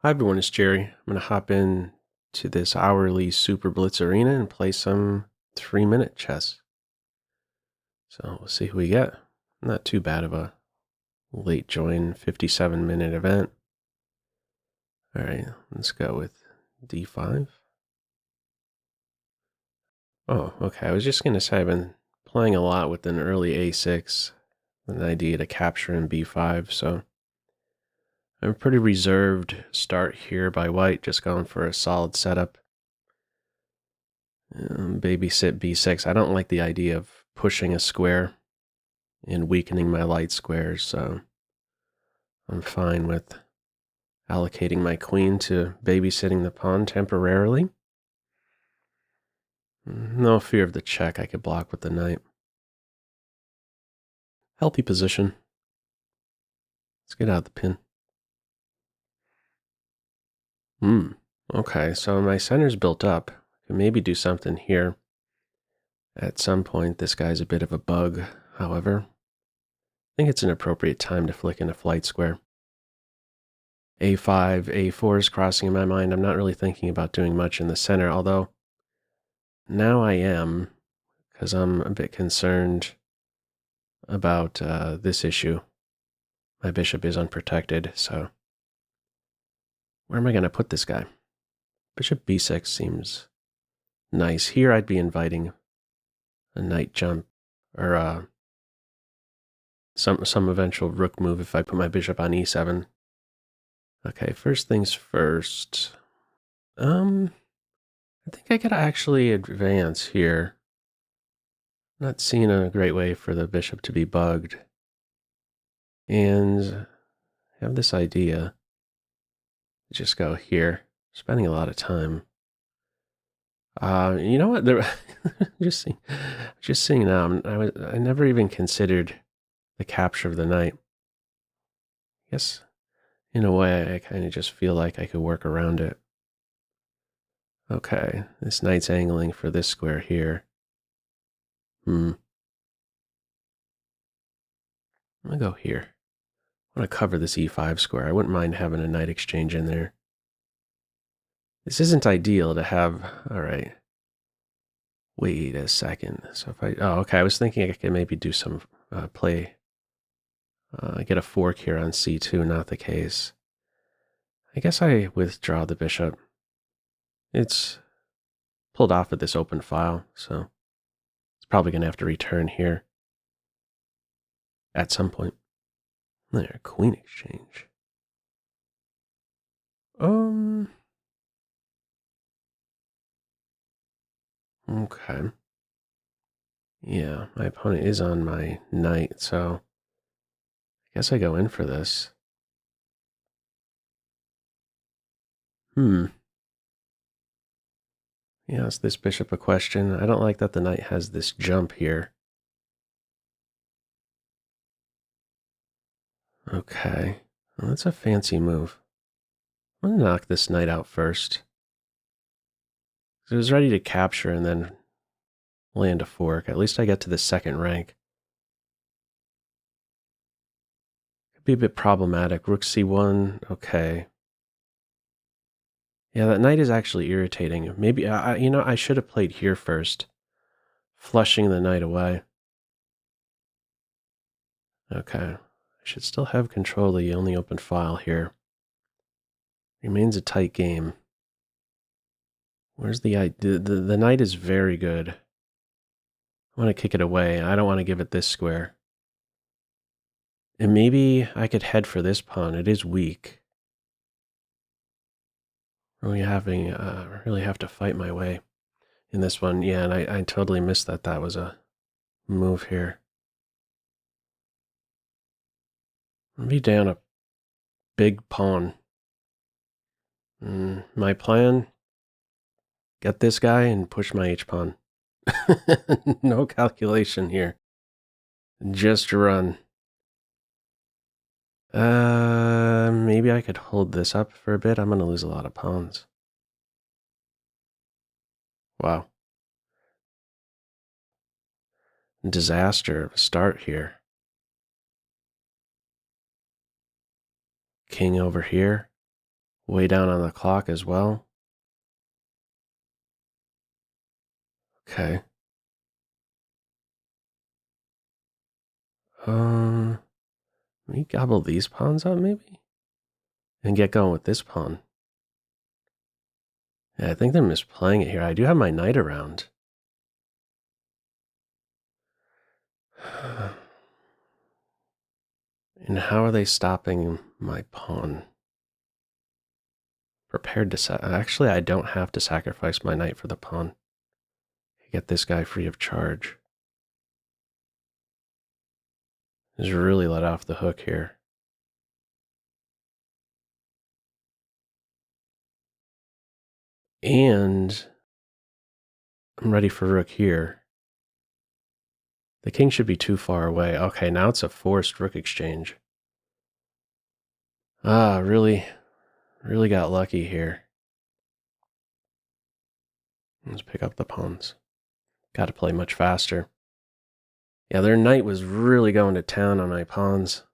Hi everyone, it's Jerry. I'm going to hop in to this hourly SuperBlitz Arena and play some 3-minute chess. So we'll see who we get. Not too bad of a late join, 57-minute event. All right, let's go with D5. Oh, okay. I was just going to say I've been playing a lot with an early A6, an idea to capture in B5, so I'm a pretty reserved start here by white, just going for a solid setup. Babysit B6. I don't like the idea of pushing a square and weakening my light squares, so I'm fine with allocating my queen to babysitting the pawn temporarily. No fear of the check I could block with the knight. Healthy position. Let's get out of the pin. Okay, so my center's built up. I can maybe do something here. At some point, this guy's a bit of a bug, however. I think it's an appropriate time to flick in a flight square. A5, A4 is crossing in my mind. I'm not really thinking about doing much in the center, although now I am, because I'm a bit concerned about this issue. My bishop is unprotected, so where am I going to put this guy? Bishop B6 seems nice. Here I'd be inviting a knight jump, or some eventual rook move if I put my bishop on E7. Okay, first things first. I think I could actually advance here. Not seeing a great way for the bishop to be bugged. And I have this idea. Just go here. Spending a lot of time. You know what? Just seeing now. I never even considered the capture of the knight. I guess in a way, I kind of just feel like I could work around it. Okay, this knight's angling for this square here. I'm gonna go here. I want to cover this E5 square. I wouldn't mind having a knight exchange in there. This isn't ideal to have. All right. Wait a second. So if okay, I was thinking I could maybe do some play. Get a fork here on C2, not the case. I guess I withdraw the bishop. It's pulled off of this open file, so it's probably going to have to return here at some point. There, queen exchange. Okay. Yeah, my opponent is on my knight, so I guess I go in for this. Yeah, is this bishop a question? I don't like that the knight has this jump here. Okay, well, that's a fancy move. I'm gonna knock this knight out first. It was ready to capture and then land a fork. At least I get to the second rank. Could be a bit problematic. Rook C1, okay. Yeah, that knight is actually irritating. Maybe, I should have played here first, flushing the knight away. Okay, I should still have control of the only open file here. Remains a tight game. Where's the knight is very good. I want to kick it away. I don't want to give it this square. And maybe I could head for this pawn. It is weak. Really have to fight my way in this one. Yeah, and I totally missed that. That was a move here. Be down a big pawn. My plan: get this guy and push my H pawn. No calculation here. Just run. Maybe I could hold this up for a bit. I'm going to lose a lot of pawns. Wow. Disaster of a start here. King over here. way down on the clock as well. Okay. Let me gobble these pawns up maybe? And get going with this pawn. Yeah, I think they're misplaying it here. I do have my knight around. And how are they stopping my pawn? Prepared to actually, I don't have to sacrifice my knight for the pawn. Get this guy free of charge. Just really let off the hook here. And I'm ready for rook here. The king should be too far away. Okay, now it's a forced rook exchange. Ah, really got lucky here. Let's pick up the pawns. Got to play much faster. Yeah, their knight was really going to town on my pawns.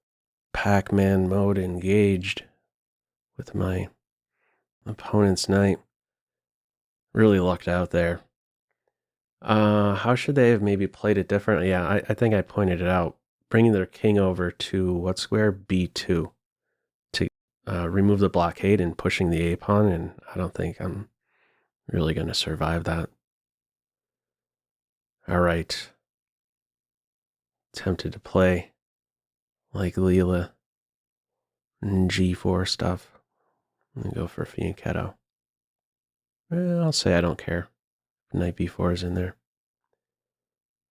Pac-Man mode engaged with my opponent's knight. Really lucked out there. How should they have maybe played it differently? Yeah, I think I pointed it out. Bringing their king over to what square? B2 to remove the blockade and pushing the A pawn, and I don't think I'm really going to survive that. All right. Tempted to play like Leela and G4 stuff. And go for Fianchetto. I'll say I don't care. Knight B4 is in there.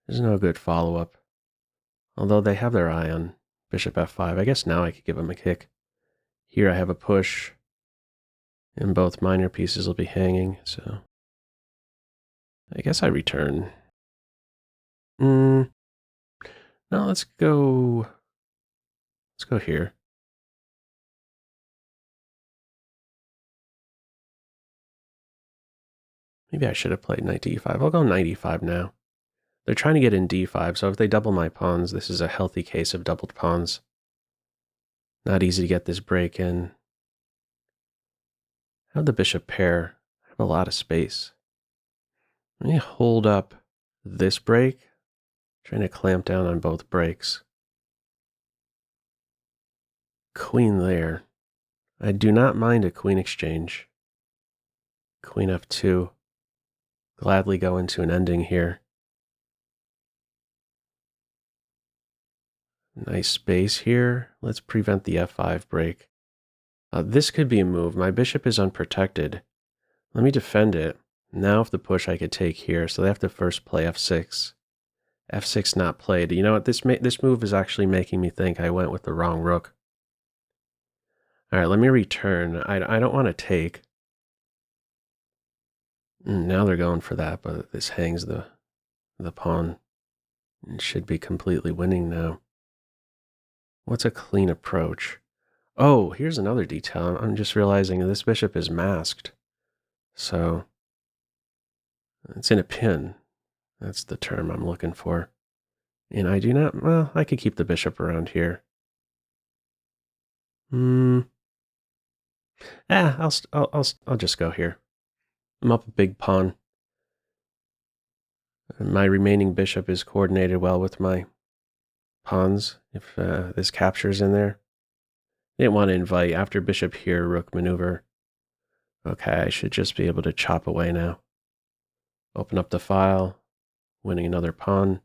There's no good follow-up. Although they have their eye on Bishop F5. I guess now I could give them a kick. Here I have a push. And both minor pieces will be hanging, so I guess I return. No, let's go here. Maybe I should have played knight to e5. I'll go knight e5 now. They're trying to get in d5, so if they double my pawns, this is a healthy case of doubled pawns. Not easy to get this break in. Have the bishop pair. I have a lot of space. Let me hold up this break. Trying to clamp down on both breaks. Queen there. I do not mind a queen exchange. Queen f2. Gladly go into an ending here. Nice space here. Let's prevent the f5 break. This could be a move. My bishop is unprotected. Let me defend it. Now if the push I could take here, so they have to first play f6. f6 not played. You know what? This move is actually making me think I went with the wrong rook. All right, let me return. I don't want to take. Now they're going for that, but this hangs the pawn. It should be completely winning now. What's a clean approach? Oh, here's another detail. I'm just realizing this bishop is masked. So it's in a pin. That's the term I'm looking for. And I do not, well, I could keep the bishop around here. I'll just go here. I'm up a big pawn. My remaining bishop is coordinated well with my pawns if this captures in there. Didn't want to invite after bishop here, rook maneuver. Okay, I should just be able to chop away now. Open up the file, winning another pawn.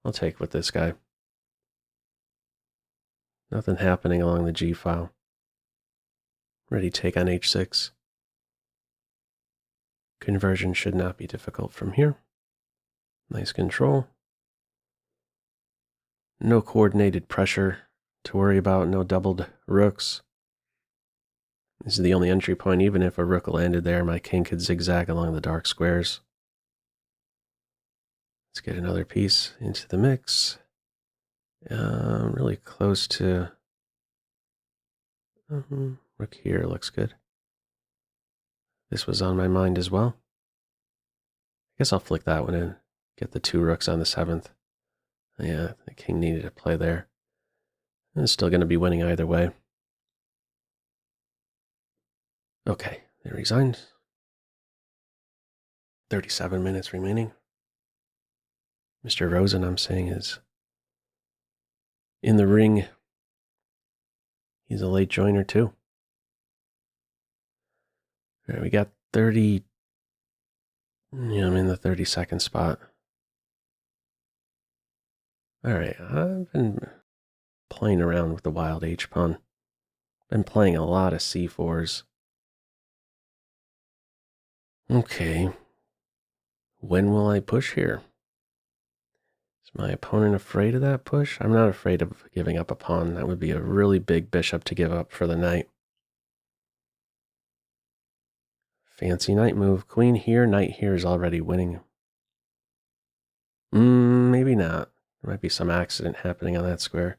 I'll take with this guy. Nothing happening along the G file. Ready to take on H6. Conversion should not be difficult from here. Nice control. No coordinated pressure to worry about, no doubled rooks. This is the only entry point. Even if a rook landed there, my king could zigzag along the dark squares. Let's get another piece into the mix. Really close to... rook here looks good. This was on my mind as well. I guess I'll flick that one in. Get the two rooks on the 7th. Yeah, the king needed to play there. And it's still going to be winning either way. Okay, they resigned. 37 minutes remaining. Mr. Rosen, I'm saying, is in the ring. He's a late joiner, too. All right, we got 30. Yeah, I'm in the 30-second spot. All right, I've been playing around with the wild H pawn. Been playing a lot of c4s. Okay. When will I push here? Is my opponent afraid of that push? I'm not afraid of giving up a pawn. That would be a really big bishop to give up for the knight. Fancy knight move. Queen here, knight here is already winning. Maybe not. There might be some accident happening on that square.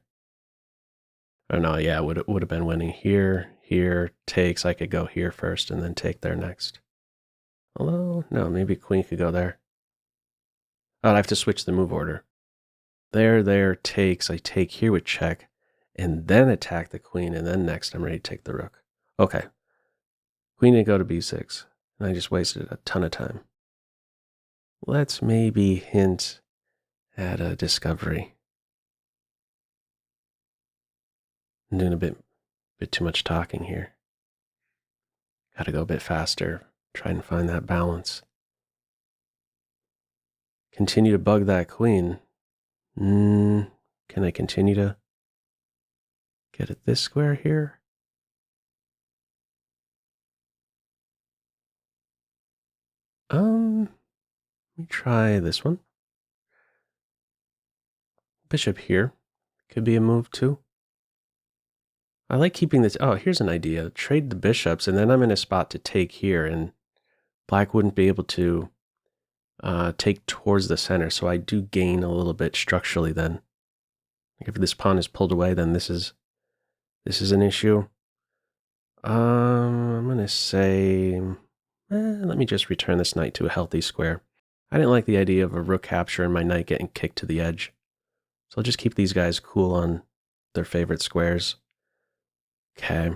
Oh no, yeah, would have been winning here, here, takes. I could go here first and then take there next. Although, no, maybe queen could go there. Oh, I have to switch the move order. There, takes. I take here with check, and then attack the queen, and then next I'm ready to take the rook. Okay. Queen didn't go to b6, and I just wasted a ton of time. Let's maybe hint at a discovery. I'm doing a bit too much talking here. Gotta go a bit faster, try and find that balance. Continue to bug that queen. Can I continue to get at this square here? Let me try this one. Bishop here could be a move too. I like keeping this. Oh, here's an idea. Trade the bishops, and then I'm in a spot to take here, and black wouldn't be able to take towards the center, so I do gain a little bit structurally then. If this pawn is pulled away, then this is an issue. I'm going to say, let me just return this knight to a healthy square. I didn't like the idea of a rook capture and my knight getting kicked to the edge. So I'll just keep these guys cool on their favorite squares. Okay.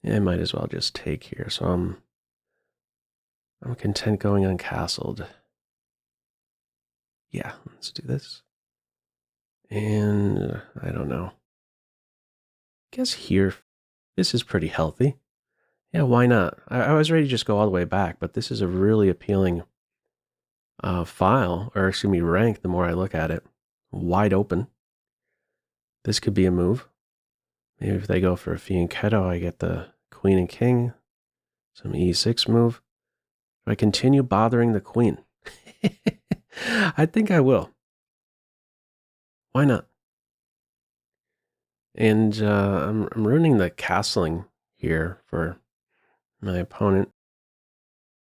Yeah, I might as well just take here. So I'm content going uncastled. Yeah, let's do this. And I don't know. Guess here, this is pretty healthy. Yeah, why not? I was ready to just go all the way back, but this is a really appealing file, or excuse me, rank the more I look at it. Wide open. This could be a move. Maybe if they go for a fianchetto, I get the queen and king. Some e6 move. Do I continue bothering the queen? I think I will. Why not? And I'm ruining the castling here for my opponent.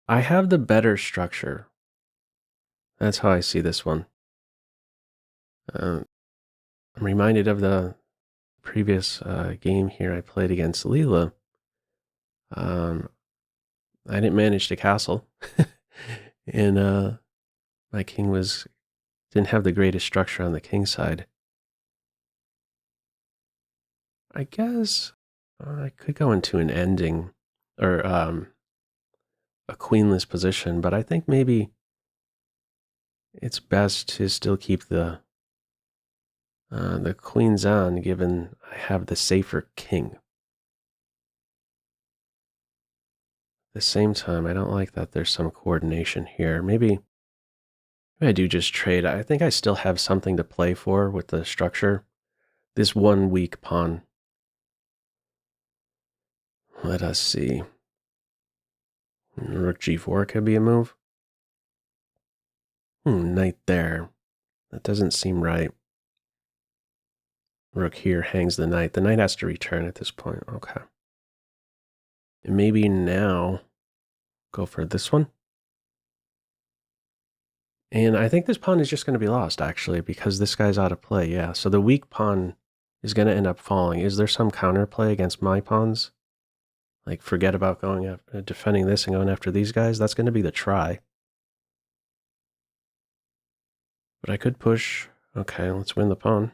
I have the better structure. That's how I see this one. I'm reminded of the previous game here I played against Leela. I didn't manage to castle, and my king didn't have the greatest structure on the king side. I guess I could go into an ending or a queenless position, but I think maybe it's best to still keep the queens on, given I have the safer king. At the same time, I don't like that there's some coordination here. Maybe I do just trade. I think I still have something to play for with the structure. This one weak pawn. Let us see. Rook g4 could be a move. Knight there. That doesn't seem right. Rook here hangs the knight. The knight has to return at this point. Okay. And maybe now go for this one. And I think this pawn is just going to be lost, actually, because this guy's out of play. Yeah, so the weak pawn is going to end up falling. Is there some counterplay against my pawns? Like, forget about going after, defending this and going after these guys? That's going to be the try. But I could push. Okay, let's win the pawn.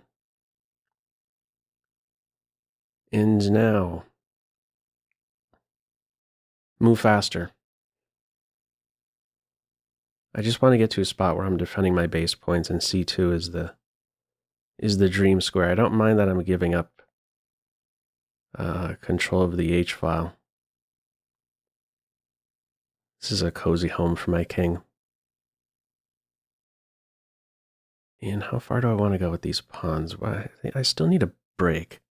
And now Move faster. I just want to get to a spot where I'm defending my base points, and c2 is the dream square. I don't mind that I'm giving up control of the h file. This is a cozy home for my king. And how far do I want to go with these pawns? Well, I still need a break.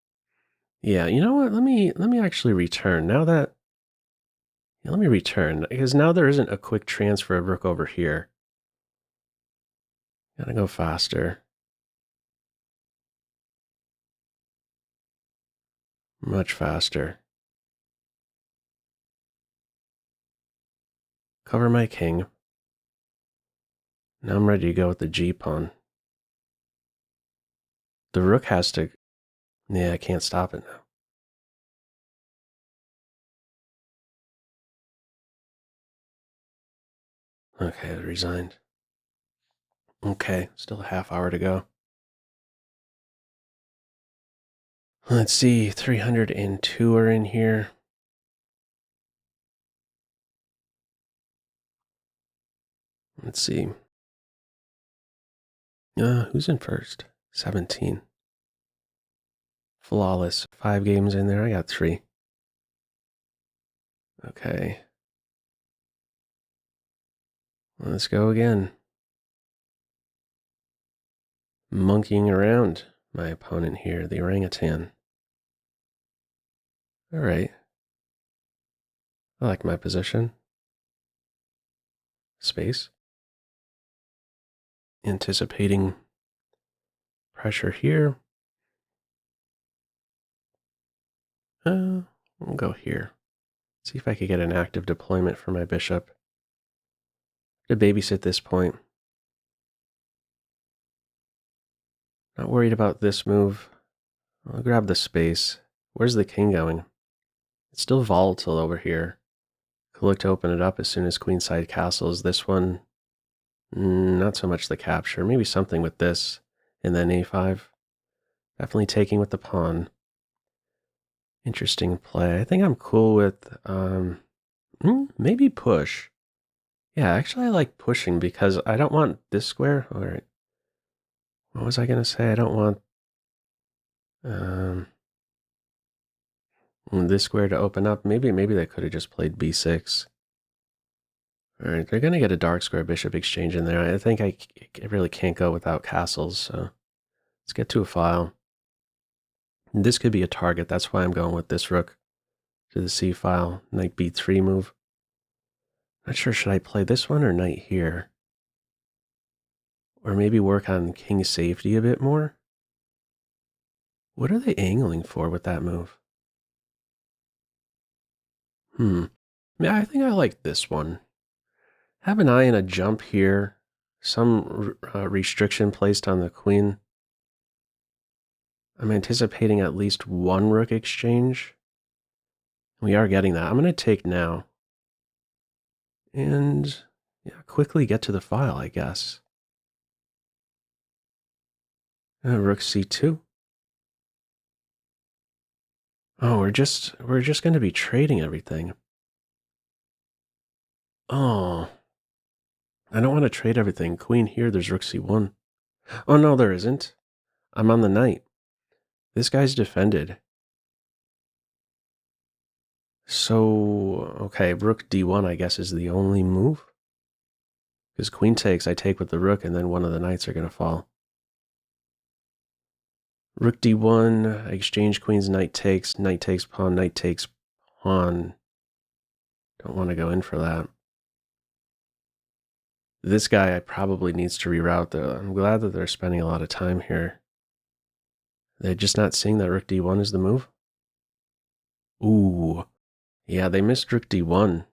Yeah, you know what? Let me actually return. Now that let me return, because now there isn't a quick transfer of rook over here. Gotta go faster. Much faster. Cover my king. Now I'm ready to go with the G pawn. The rook has to... Yeah, I can't stop it now. Okay, I resigned. Okay, still a half hour to go. Let's see, 302 are in here. Let's see. Who's in first? 17. Flawless. 5 games in there. I got 3. Okay. Let's go again. Monkeying around my opponent here, the orangutan. All right. I like my position. Space. Anticipating pressure here. We'll go here. See if I could get an active deployment for my bishop. To babysit this point. Not worried about this move. I'll grab the space. Where's the king going? It's still volatile over here. Could look to open it up as soon as queenside castles. This one, not so much the capture. Maybe something with this. And then a5. Definitely taking with the pawn. Interesting play. I think I'm cool with maybe push. Yeah, actually I like pushing because I don't want this square. All right. What was I going to say? I don't want this square to open up. Maybe they could have just played b6. All right, they're going to get a dark square bishop exchange in there. I think I really can't go without castles, so let's get to a file. And this could be a target. That's why I'm going with this rook to the c file. Knight b3 move. Not sure, should I play this one or knight here? Or maybe work on king safety a bit more? What are they angling for with that move? Yeah, I think I like this one. Have an eye on a jump here. Some restriction placed on the queen. I'm anticipating at least one rook exchange. We are getting that. I'm going to take now. And yeah, quickly get to the file, I guess. Rook c2. Oh, we're just going to be trading everything. Oh, I don't want to trade everything. Queen here, there's rook c1. Oh, no, there isn't. I'm on the knight. This guy's defended. So, okay, rook d1, I guess, is the only move. Because queen takes, I take with the rook, and then one of the knights are going to fall. Rook d1, exchange queens, knight takes pawn, knight takes pawn. Don't want to go in for that. This guy probably needs to reroute, though. I'm glad that they're spending a lot of time here. They're just not seeing that rook d1 is the move? Ooh. Yeah, they missed rook d1.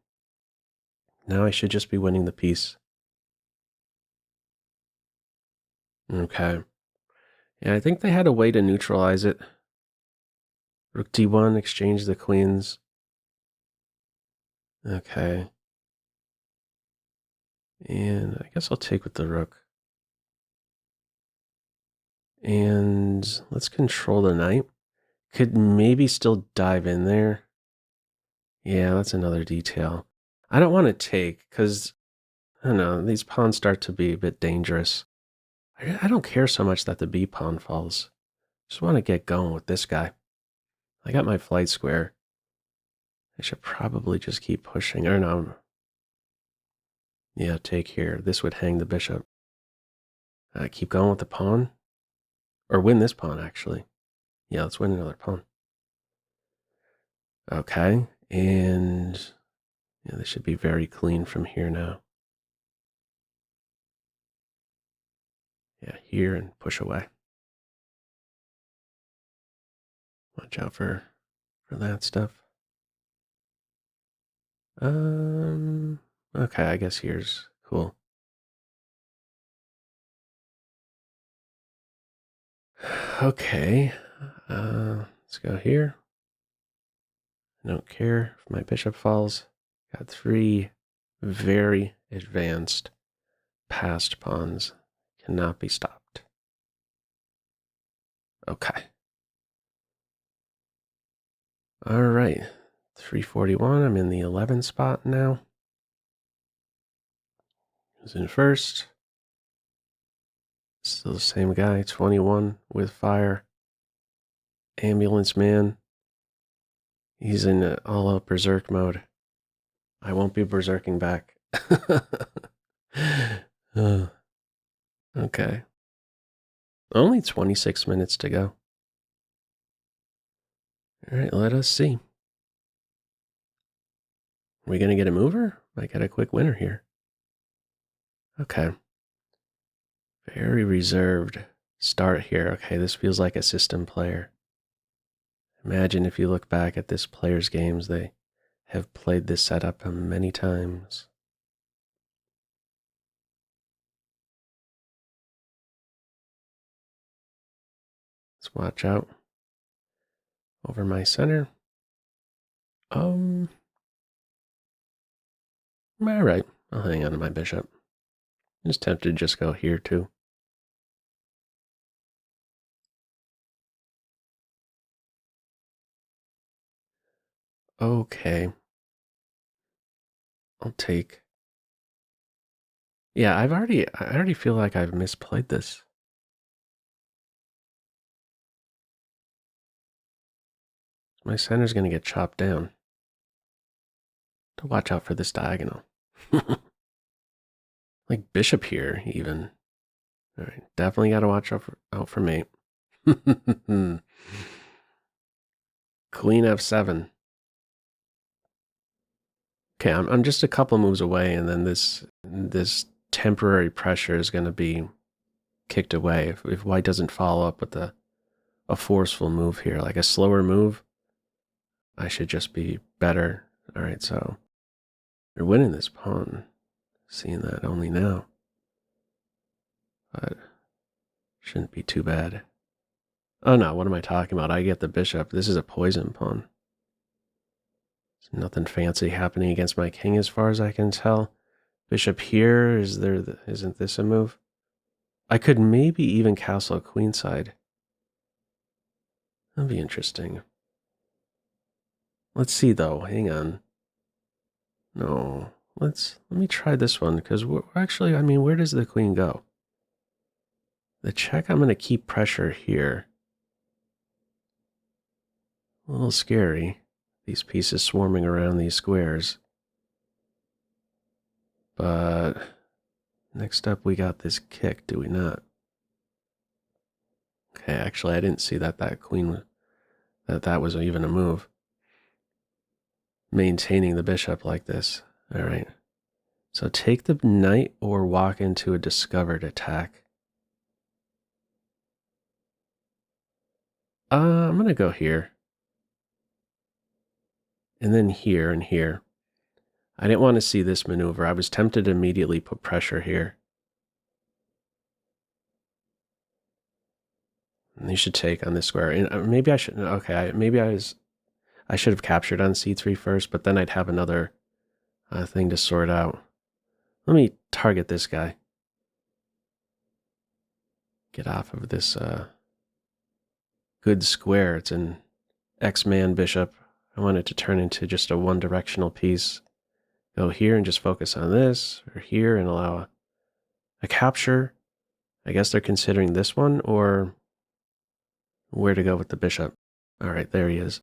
Now I should just be winning the piece. Okay. Yeah, I think they had a way to neutralize it. Rook d1, exchange the queens. Okay. And I guess I'll take with the rook. And let's control the knight. Could maybe still dive in there. Yeah, that's another detail. I don't want to take, because, I don't know, these pawns start to be a bit dangerous. I don't care so much that the B pawn falls. Just want to get going with this guy. I got my flight square. I should probably just keep pushing. Or no. Yeah, take here. This would hang the bishop. Keep going with the pawn. Or win this pawn, actually. Yeah, let's win another pawn. Okay. And yeah, this should be very clean from here now. Yeah, here and push away. Watch out for that stuff. Okay, I guess here's cool. Okay, let's go here. I don't care if my bishop falls. Got 3 very advanced passed pawns. Cannot be stopped. Okay. All right. 341. I'm in the 11 spot now. Who's in first? Still the same guy, 21 with fire. Ambulance man. He's in all-out berserk mode. I won't be berserking back. Okay. Only 26 minutes to go. All right, let us see. Are we going to get a mover? Might get a quick winner here. Okay. Very reserved start here. Okay, this feels like a system player. Imagine if you look back at this player's games, they have played this setup many times. Let's watch out over my center. All right, I'll hang on to my bishop. Just tempted to just go here too. Okay. I'll take. Yeah, I already feel like I've misplayed this. My center's gonna get chopped down. To watch out for this diagonal. Like bishop here, even. All right, definitely gotta watch out for mate. Queen f7. Okay, I'm just a couple moves away, and then this temporary pressure is going to be kicked away if white doesn't follow up with a forceful move here, like a slower move. I should just be better. All right, so you're winning this pawn. Seeing that only now, but shouldn't be too bad. Oh no, what am I talking about? I get the bishop. This is a poison pawn. There's nothing fancy happening against my king as far as I can tell. Bishop here, isn't this a move? I could maybe even castle queenside. That'd be interesting. Let's see though, hang on. No, let me try this one, because we're actually, I mean, where does the queen go? The check, I'm going to keep pressure here. A little scary, these pieces swarming around these squares. But next up we got this kick, do we not? Okay, actually I didn't see that queen, that was even a move. Maintaining the bishop like this. All right. So take the knight or walk into a discovered attack. I'm going to go here. And then here and here. I didn't want to see this maneuver. I was tempted to immediately put pressure here. And you should take on this square. And maybe I should, okay, I should have captured on c3 first, but then I'd have another thing to sort out. Let me target this guy. Get off of this good square. It's an X-man bishop. I want it to turn into just a one-directional piece. Go here and just focus on this, or here and allow a capture. I guess they're considering this one, or where to go with the bishop. All right, there he is.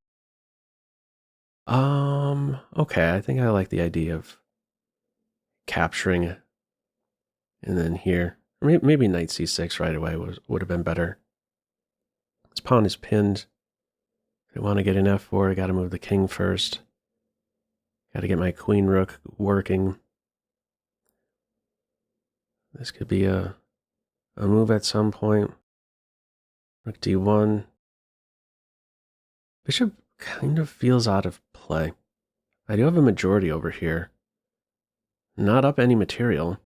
Okay, I think I like the idea of capturing and then here. Maybe knight c6 right away would have been better. This pawn is pinned. I want to get an f4, I got to move the king first. Got to get my queen rook working. This could be a move at some point. Rook d1. Bishop kind of feels out of play. I do have a majority over here. Not up any material.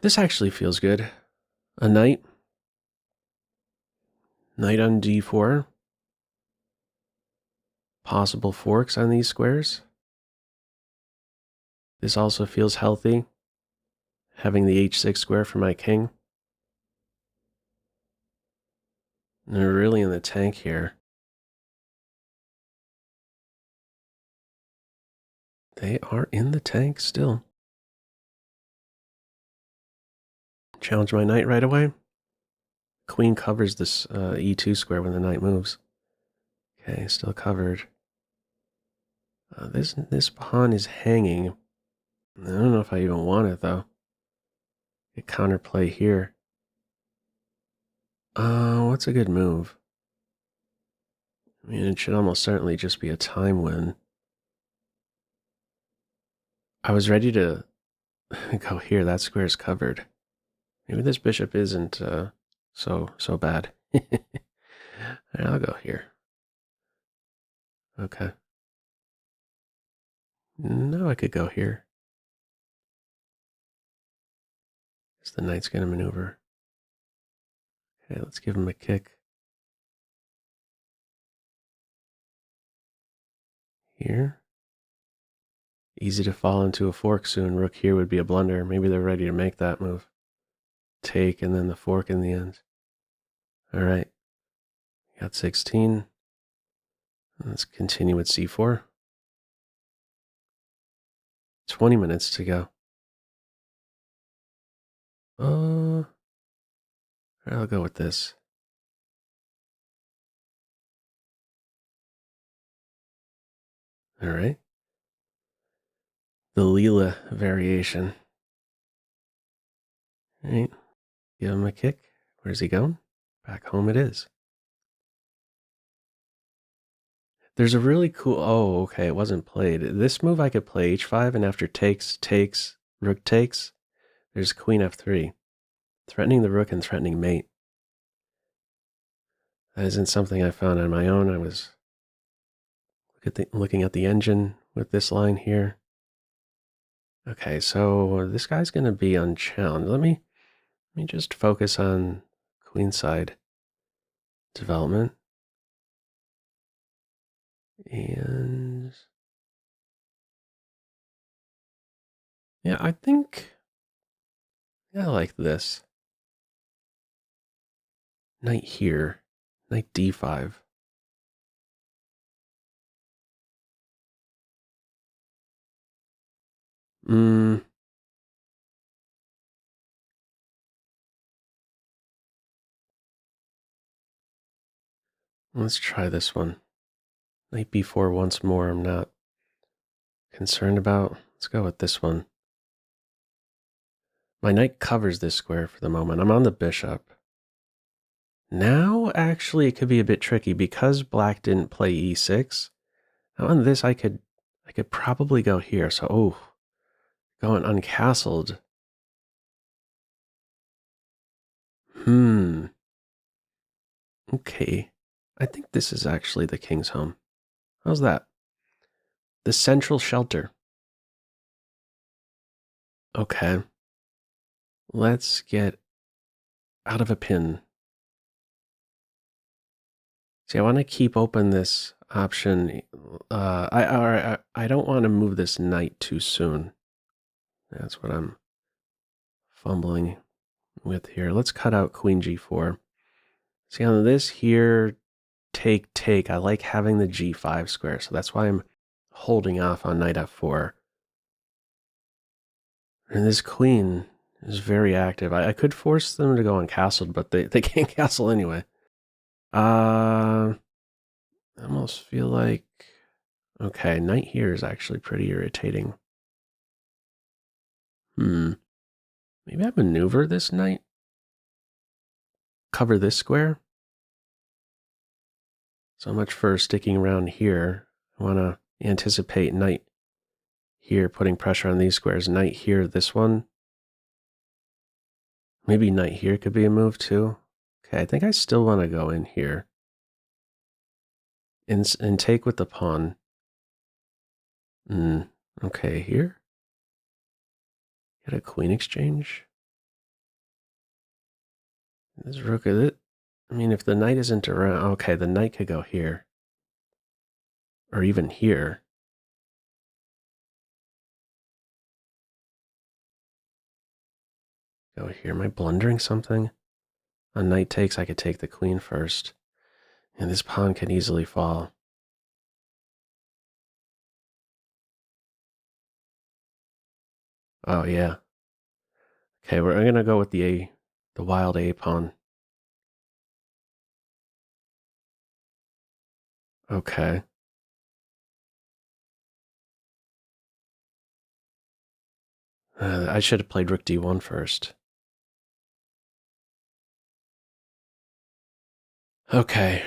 This actually feels good. A knight. Knight on d4. Possible forks on these squares. This also feels healthy. Having the h6 square for my king. And they're really in the tank here. They are in the tank still. Challenge my knight right away. Queen covers this e2 square when the knight moves. Okay, still covered. This pawn is hanging. I don't know if I even want it though. Get counterplay here. What's a good move? I mean, it should almost certainly just be a time win. I was ready to go here. That square is covered. Maybe this bishop isn't so bad. I'll go here. Okay. No, I could go here. Guess the knight's going to maneuver. Okay, let's give him a kick. Here. Easy to fall into a fork soon. Rook here would be a blunder. Maybe they're ready to make that move. Take and then the fork in the end. All right. Got 16. Let's continue with c4. 20 minutes to go. I'll go with this. All right. The Leela variation. All right. Give him a kick. Where's he going? Back home it is. There's a really cool... Oh, okay. It wasn't played. This move I could play h5, and after takes, rook takes, there's queen f3. Threatening the rook and threatening mate. That isn't something I found on my own. I was looking at the engine with this line here. Okay, so this guy's going to be unchallenged. Let me just focus on queenside development. And yeah, I think I like this. Knight here, knight d5. Let's try this one. Knight b4 once more. I'm not concerned about. Let's go with this one. My knight covers this square for the moment. I'm on the bishop. Now, actually, it could be a bit tricky because black didn't play e6. Now on this, I could probably go here. So, going uncastled. Okay. I think this is actually the king's home. How's that? The central shelter. Okay. Let's get out of a pin. See, I want to keep open this option. I don't want to move this knight too soon. That's what I'm fumbling with here. Let's cut out queen g4. See, on this here, take, take. I like having the g5 square, so that's why I'm holding off on knight f4. And this queen is very active. I could force them to go uncastled, but they can't castle anyway. I almost feel like... Okay, knight here is actually pretty irritating. Maybe I maneuver this knight? Cover this square? So much for sticking around here. I want to anticipate knight here, putting pressure on these squares. Knight here, this one. Maybe knight here could be a move too. Okay, I think I still want to go in here. And take with the pawn. Okay, here? Get a queen exchange? This rook is it? I mean, if the knight isn't around... Okay, the knight could go here. Or even here. Go here. Am I blundering something? On knight takes, I could take the queen first. And this pawn can easily fall. Oh, yeah. Okay, we're going to go with the wild A pawn. Okay. I should have played rook d1 first. Okay.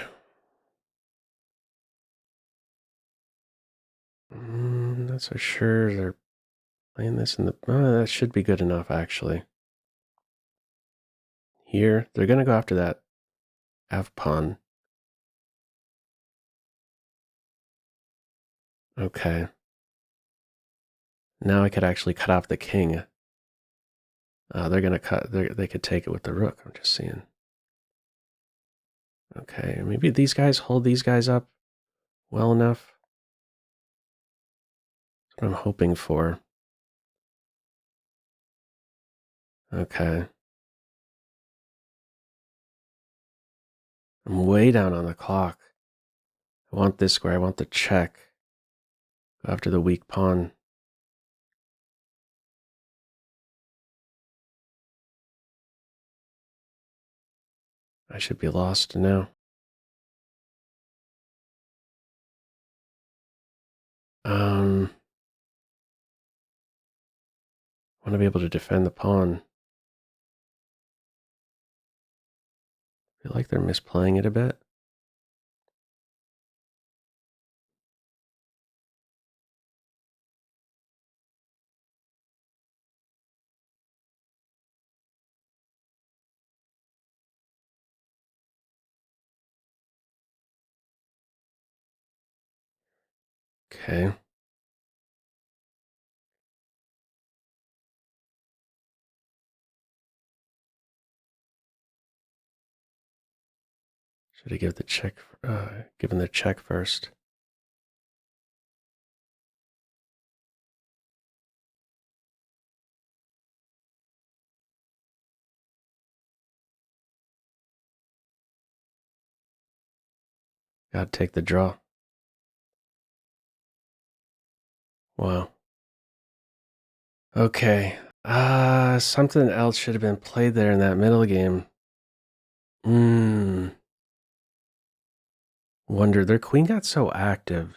Not so sure they're playing this in the... that should be good enough, actually. Here, they're going to go after that f pawn. Okay. Now I could actually cut off the king. They're going to cut... They could take it with the rook, I'm just seeing. Okay, maybe these guys hold these guys up well enough. That's what I'm hoping for. Okay. I'm way down on the clock. I want this square. I want the check. Go after the weak pawn. I should be lost now. Want to be able to defend the pawn. I feel like they're misplaying it a bit. Okay. Should have given the check first. Gotta take the draw. Wow. Okay. Something else should have been played there in that middle game. Wonder, their queen got so active.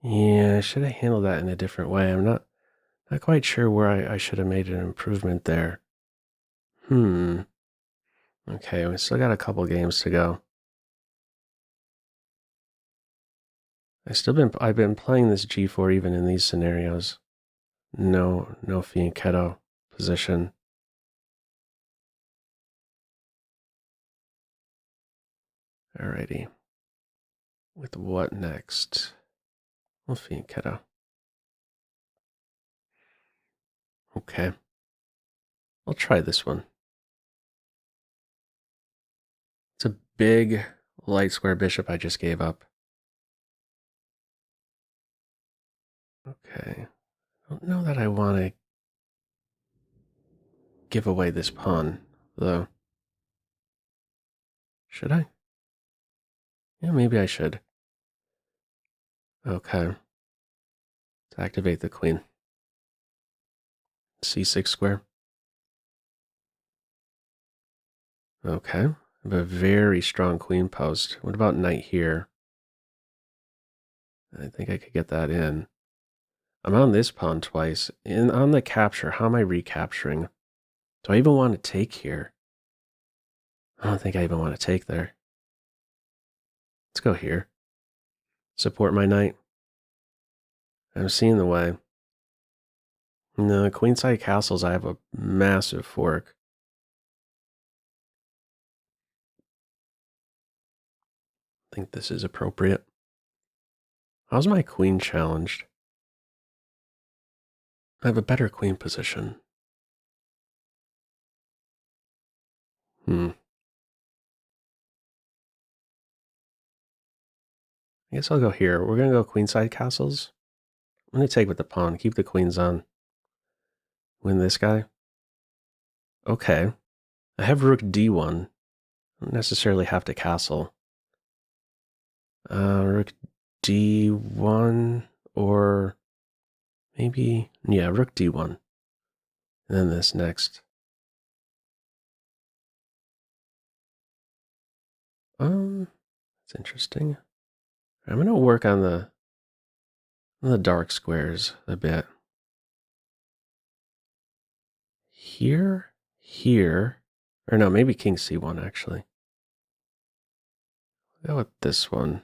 Yeah, I should have handled that in a different way. I'm not quite sure where I should have made an improvement there. Okay, we still got a couple games to go. I've been playing this g4 even in these scenarios. No fianchetto position. Alrighty. With what next? Well, fianchetto. Okay. I'll try this one. It's a big light square bishop I just gave up. Okay. I don't know that I want to give away this pawn, though. Should I? Yeah, maybe I should. Okay. To activate the queen. C6 square. Okay. I have a very strong queen post. What about knight here? I think I could get that in. I'm on this pawn twice. And on the capture, how am I recapturing? Do I even want to take here? I don't think I even want to take there. Let's go here. Support my knight. I'm seeing the way. No, queenside castles, I have a massive fork. I think this is appropriate. How's my queen challenged? I have a better queen position. I guess I'll go here. We're going to go queenside castles. I'm going to take with the pawn. Keep the queens on. Win this guy. Okay. I have rook d1. I don't necessarily have to castle. Rook d1 or maybe, yeah, rook d1. And then this next. That's interesting. I'm going to work on the dark squares a bit. Here, or no, maybe king c1 actually. Go with this one.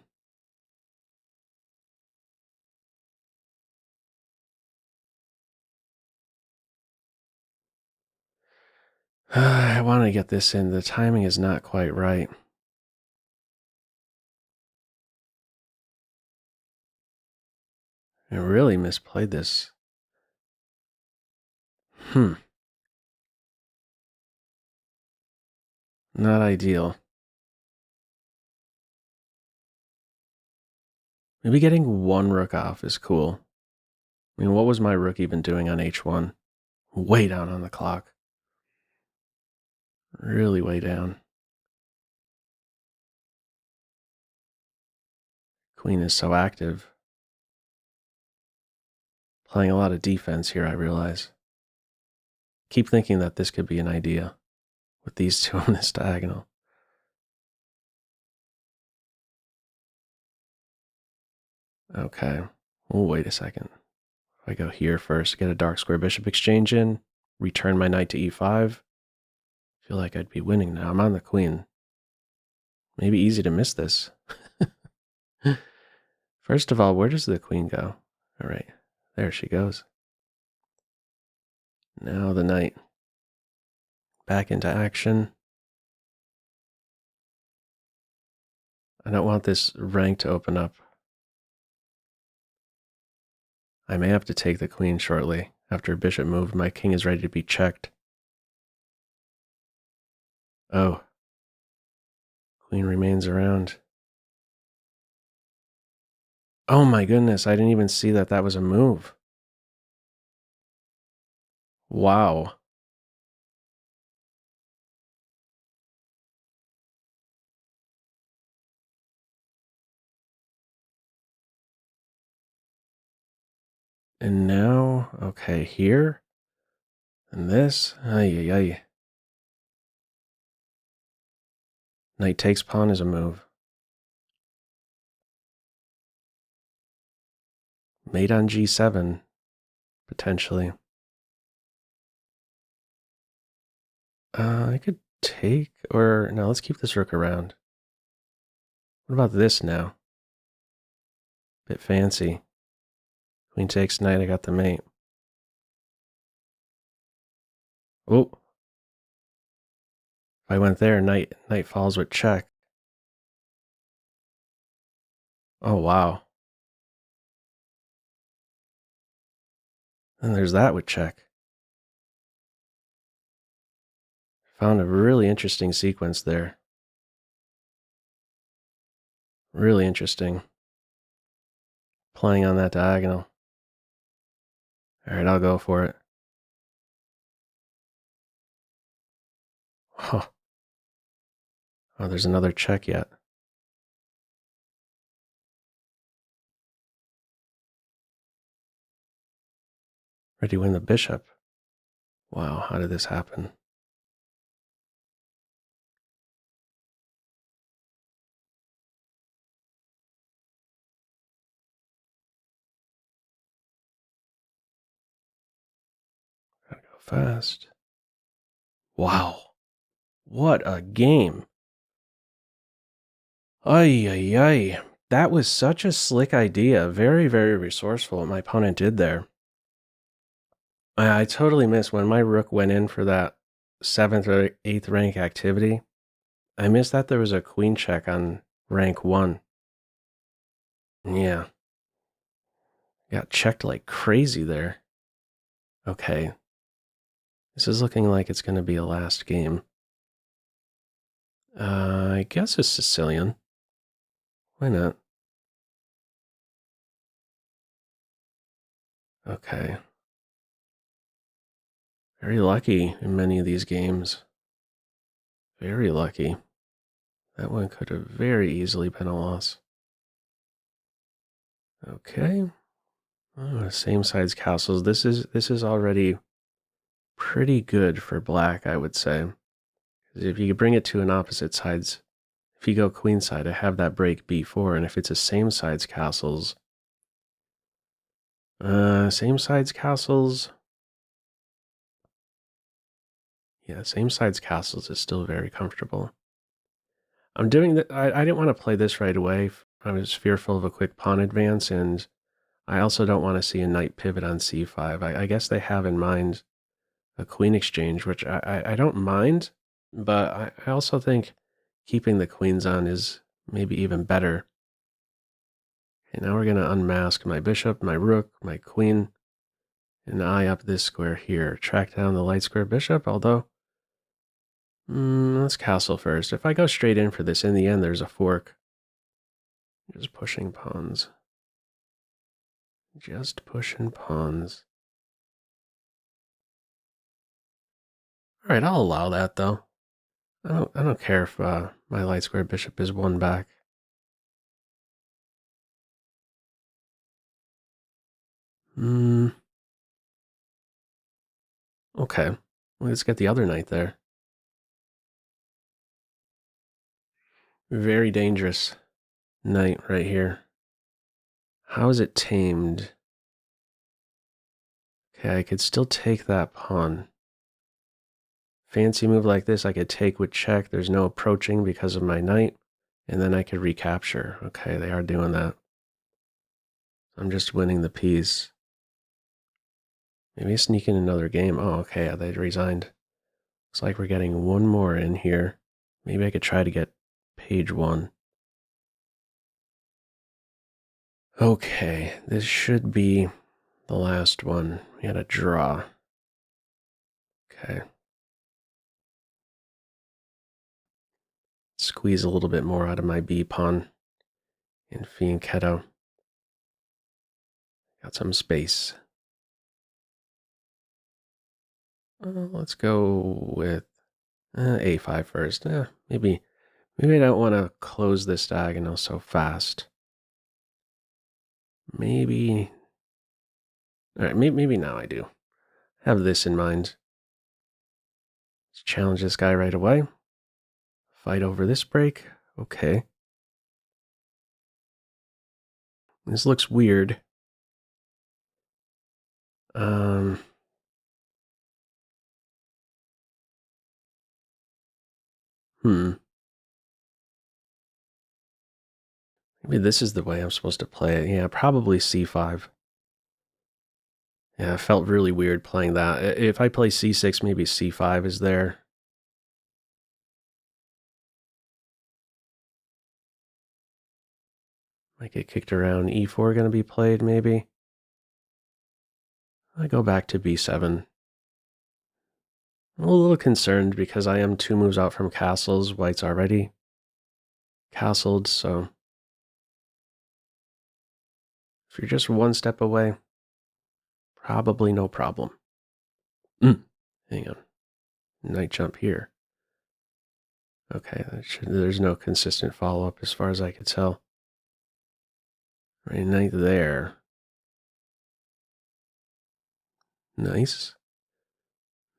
I want to get this in. The timing is not quite right. I really misplayed this. Not ideal. Maybe getting one rook off is cool. I mean, what was my rook even doing on h1? Way down on the clock. Really way down. Queen is so active. Playing a lot of defense here, I realize. Keep thinking that this could be an idea with these two on this diagonal. Okay. Oh, wait a second. If I go here first, get a dark square bishop exchange in, return my knight to e5. I feel like I'd be winning now. I'm on the queen. Maybe easy to miss this. First of all, where does the queen go? All right, there she goes. Now the knight. Back into action. I don't want this rank to open up. I may have to take the queen shortly. After bishop move, my king is ready to be checked. Oh. Queen remains around. Oh my goodness, I didn't even see that was a move. Wow. And now, okay, here. And this. Ay, ay, ay. Knight takes pawn is a move. Mate on g7, potentially. I could take, or no, let's keep this rook around. What about this now? Bit fancy. Queen takes knight, I got the mate. Oh. If I went there, knight falls with check. Oh, wow. And there's that with check. Found a really interesting sequence there. Really interesting. Playing on that diagonal. All right, I'll go for it. Oh, there's another check yet. Ready to win the bishop. Wow, how did this happen? Gotta go fast. Wow. What a game. Ay, ay, ay. That was such a slick idea. Very, very resourceful what my opponent did there. I totally missed when my rook went in for that 7th or 8th rank activity. I missed that there was a queen check on rank 1. Yeah. Got checked like crazy there. Okay. This is looking like it's going to be a last game. I guess it's Sicilian. Why not? Okay. Very lucky in many of these games. Very lucky. That one could have very easily been a loss. Okay. Oh, same sides castles. This is already pretty good for black, I would say. If you bring it to an opposite sides, if you go queenside, I have that break b4, and if it's a same sides castles, same sides castles. Yeah, same sides castles is still very comfortable. I'm doing that. I didn't want to play this right away. I was fearful of a quick pawn advance, and I also don't want to see a knight pivot on c5. I guess they have in mind a queen exchange, which I don't mind, but I also think keeping the queens on is maybe even better. Okay, now we're going to unmask my bishop, my rook, my queen, and eye up this square here. Track down the light square bishop, although let's castle first. If I go straight in for this, in the end, there's a fork. Just pushing pawns. Just pushing pawns. All right, I'll allow that though. I don't care if my light square bishop is one back. Okay. Let's get the other knight there. Very dangerous knight right here. How is it tamed? Okay, I could still take that pawn. Fancy move like this, I could take with check. There's no approaching because of my knight. And then I could recapture. Okay, they are doing that. I'm just winning the piece. Maybe sneak in another game. Oh, okay, they resigned. Looks like we're getting one more in here. Maybe I could try to get page 1. Okay, this should be the last one. We had a draw. Okay. Squeeze a little bit more out of my B pawn in fianchetto. Got some space. Let's go with A5 first. Maybe I don't want to close this diagonal so fast. Maybe. All right, maybe now I do. Have this in mind. Let's challenge this guy right away. Fight over this break. Okay. This looks weird. Maybe this is the way I'm supposed to play it. Yeah, probably c5. Yeah, it felt really weird playing that. If I play c6, maybe c5 is there. Might get kicked around. e4 going to be played, maybe. I go back to b7. I'm a little concerned because I am 2 moves out from castles. White's already castled, so if you're just 1 step away, probably no problem. Hang on. Knight jump here. Okay, there's no consistent follow-up as far as I could tell. Right, knight there. Nice.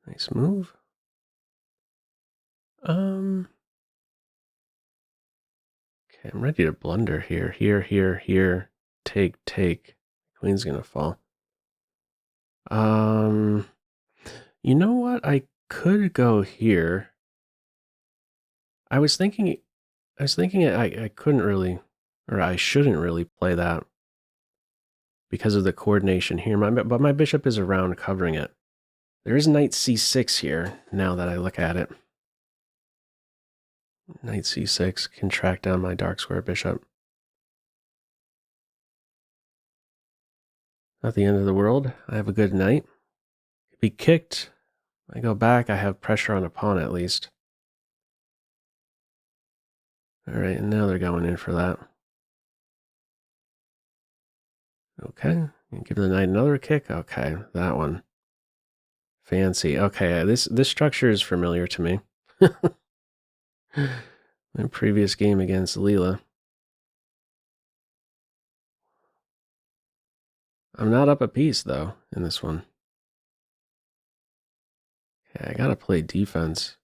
Nice move. Okay, I'm ready to blunder here. Here. Take. Queen's gonna fall. You know what? I could go here. I was thinking I couldn't really, or I shouldn't really play that because of the coordination here. But my bishop is around covering it. There is knight c6 here, now that I look at it. Knight c6 can track down my dark square bishop. Not the end of the world. I have a good knight. Could be kicked. I go back, I have pressure on a pawn at least. Alright, and now they're going in for that. Okay, give the knight another kick. Okay, that one. Fancy. Okay, this structure is familiar to me. My previous game against Leela. I'm not up a piece, though, in this one. Okay, I gotta play defense.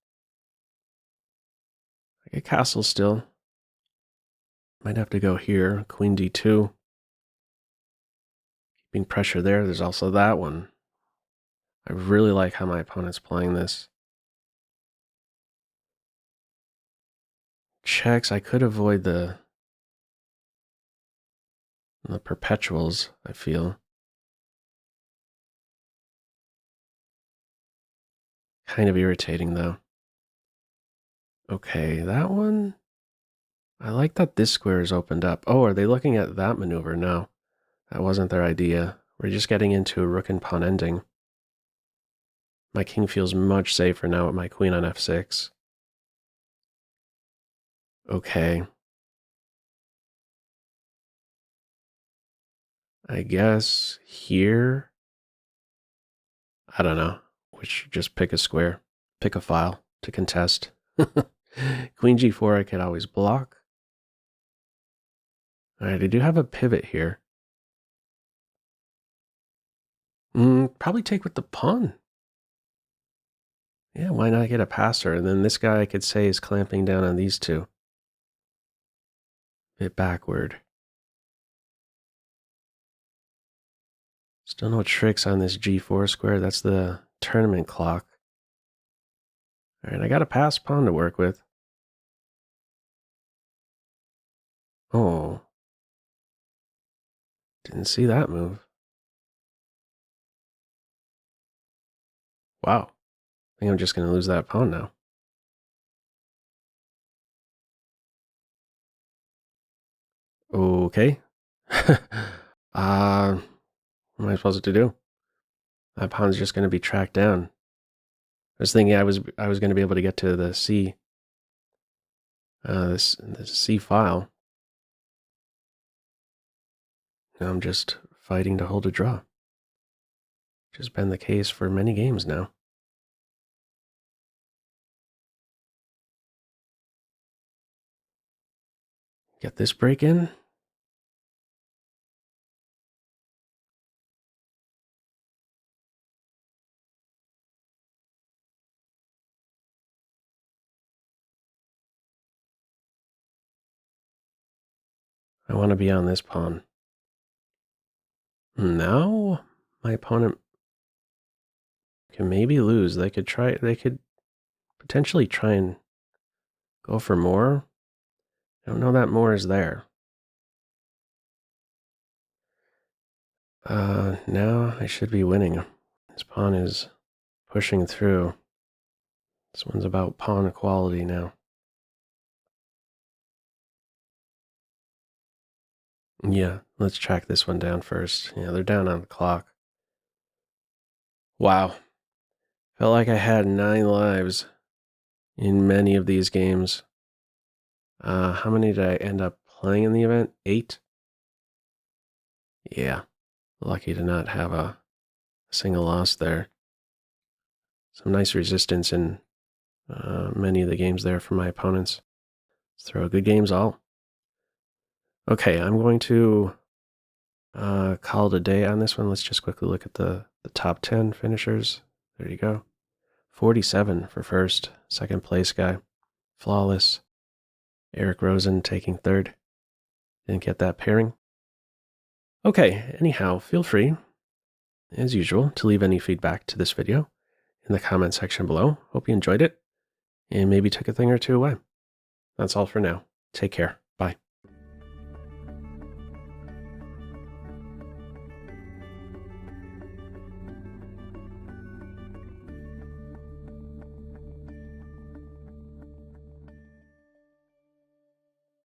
I get castle still. Might have to go here. Queen d2. Keeping pressure there. There's also that one. I really like how my opponent's playing this. Checks. I could avoid the perpetuals, I feel. Kind of irritating, though. Okay, that one. I like that this square is opened up. Oh, are they looking at that maneuver? No, that wasn't their idea. We're just getting into a rook and pawn ending. My king feels much safer now with my queen on f6. Okay. I guess here. I don't know. We should just pick a square. Pick a file to contest. Queen g4 I could always block. Alright, I do have a pivot here. Probably take with the pawn. Yeah, why not get a passer? And then this guy I could say is clamping down on these two. Bit backward. Still no tricks on this g4 square. That's the tournament clock. Alright, I got a pass pawn to work with. Oh. Didn't see that move. Wow. I think I'm just going to lose that pawn now. Okay. What am I supposed to do? That pawn's just going to be tracked down. I was thinking I was going to be able to get to the C, this C file. Now I'm just fighting to hold a draw. Which has been the case for many games now. Get this break in. I want to be on this pawn. Now my opponent can maybe lose. They could potentially try and go for more. I don't know that more is there. Now I should be winning. This pawn is pushing through. This one's about pawn equality now. Yeah, let's track this one down first. Yeah, they're down on the clock. Wow. Felt like I had 9 lives in many of these games. How many did I end up playing in the event? 8? Yeah. Lucky to not have a single loss there. Some nice resistance in many of the games there for my opponents. Let's throw good games all. Okay, I'm going to Call it a day on this one. Let's just quickly look at the top 10 finishers. There you go. 47 for first, second place guy. Flawless. Eric Rosen taking third. Didn't get that pairing. Okay, anyhow, feel free, as usual, to leave any feedback to this video in the comment section below. Hope you enjoyed it and maybe took a thing or two away. That's all for now. Take care.